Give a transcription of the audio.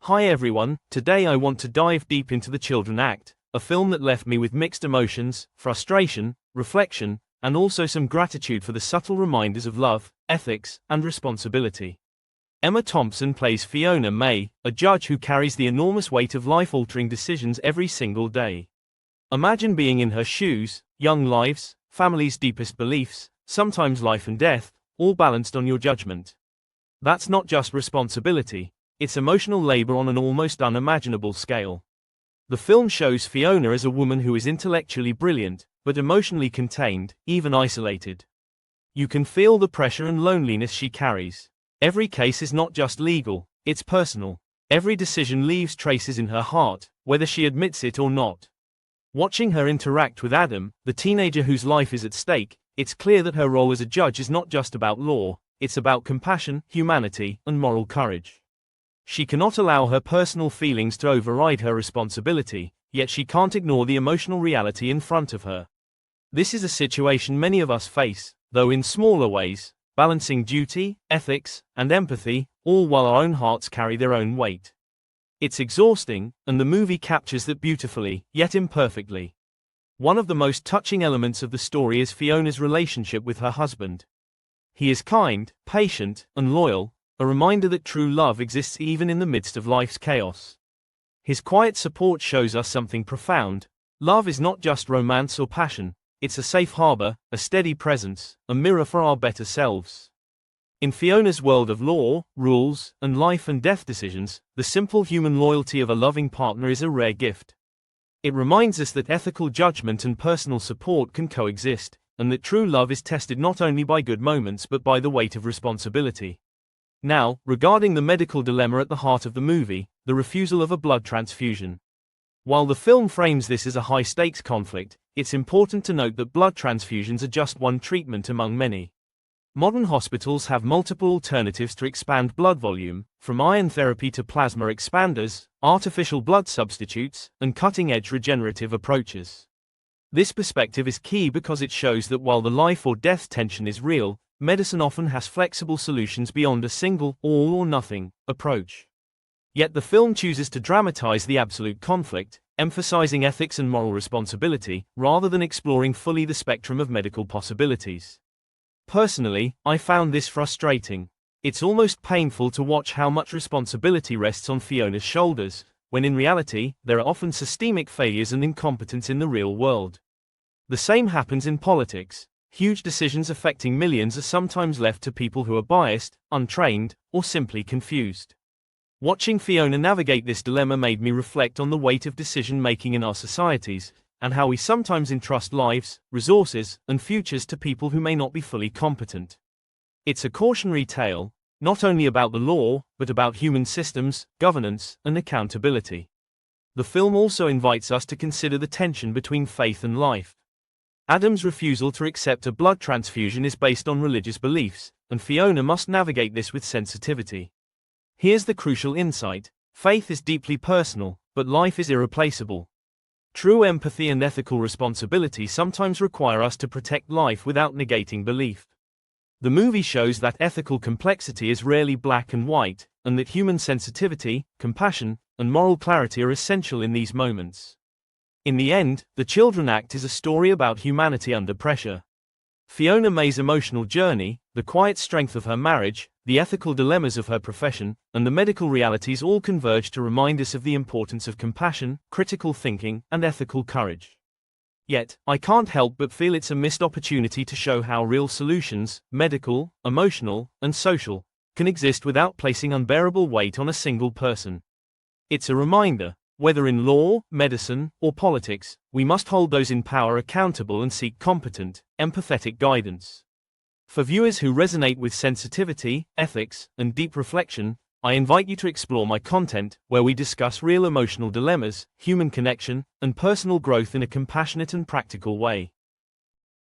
Hi everyone, today I want to dive deep into The Children Act, a film that left me with mixed emotions, frustration, reflection, and also some gratitude for the subtle reminders of love, ethics, and responsibility. Emma Thompson plays Fiona Maye, a judge who carries the enormous weight of life-altering decisions every single day. Imagine being in her shoes, young lives, families' deepest beliefs, sometimes life and death, all balanced on your judgment. That's not just responsibility, it's emotional labor on an almost unimaginable scale. The film shows Fiona as a woman who is intellectually brilliant, but emotionally contained, even isolated. You can feel the pressure and loneliness she carries. Every case is not just legal, it's personal. Every decision leaves traces in her heart, whether she admits it or not. Watching her interact with Adam, the teenager whose life is at stake, it's clear that her role as a judge is not just about law, it's about compassion, humanity, and moral courage. She cannot allow her personal feelings to override her responsibility, yet she can't ignore the emotional reality in front of her. This is a situation many of us face, though in smaller ways, balancing duty, ethics, and empathy, all while our own hearts carry their own weight. It's exhausting, and the movie captures that beautifully, yet imperfectly. One of the most touching elements of the story is Fiona's relationship with her husband. He is kind, patient, and loyal, a reminder that true love exists even in the midst of life's chaos. His quiet support shows us something profound. Love is not just romance or passion, it's a safe harbor, a steady presence, a mirror for our better selves. In Fiona's world of law, rules, and life and death decisions, the simple human loyalty of a loving partner is a rare gift. It reminds us that ethical judgment and personal support can coexist, and that true love is tested not only by good moments but by the weight of responsibility. Now, regarding the medical dilemma at the heart of the movie, the refusal of a blood transfusion. While the film frames this as a high-stakes conflict, it's important to note that blood transfusions are just one treatment among many. Modern hospitals have multiple alternatives to expand blood volume, from iron therapy to plasma expanders, artificial blood substitutes, and cutting-edge regenerative approaches. This perspective is key because it shows that while the life or death tension is real, medicine often has flexible solutions beyond a single, all-or-nothing approach. Yet the film chooses to dramatize the absolute conflict, emphasizing ethics and moral responsibility, rather than exploring fully the spectrum of medical possibilities. Personally, I found this frustrating. It's almost painful to watch how much responsibility rests on Fiona's shoulders, when in reality, there are often systemic failures and incompetence in the real world. The same happens in politics. Huge decisions affecting millions are sometimes left to people who are biased, untrained, or simply confused. Watching Fiona navigate this dilemma made me reflect on the weight of decision-making in our societies, and how we sometimes entrust lives, resources, and futures to people who may not be fully competent. It's a cautionary tale, not only about the law, but about human systems, governance, and accountability. The film also invites us to consider the tension between faith and life. Adam's refusal to accept a blood transfusion is based on religious beliefs, and Fiona must navigate this with sensitivity. Here's the crucial insight: faith is deeply personal, but life is irreplaceable. True empathy and ethical responsibility sometimes require us to protect life without negating belief. The movie shows that ethical complexity is rarely black and white, and that human sensitivity, compassion, and moral clarity are essential in these moments. In the end, The Children Act is a story about humanity under pressure. Fiona Maye's emotional journey, the quiet strength of her marriage, the ethical dilemmas of her profession, and the medical realities all converge to remind us of the importance of compassion, critical thinking, and ethical courage. Yet, I can't help but feel it's a missed opportunity to show how real solutions, medical, emotional, and social, can exist without placing unbearable weight on a single person. It's a reminder: whether in law, medicine, or politics, we must hold those in power accountable and seek competent, empathetic guidance. For viewers who resonate with sensitivity, ethics, and deep reflection, I invite you to explore my content, where we discuss real emotional dilemmas, human connection, and personal growth in a compassionate and practical way.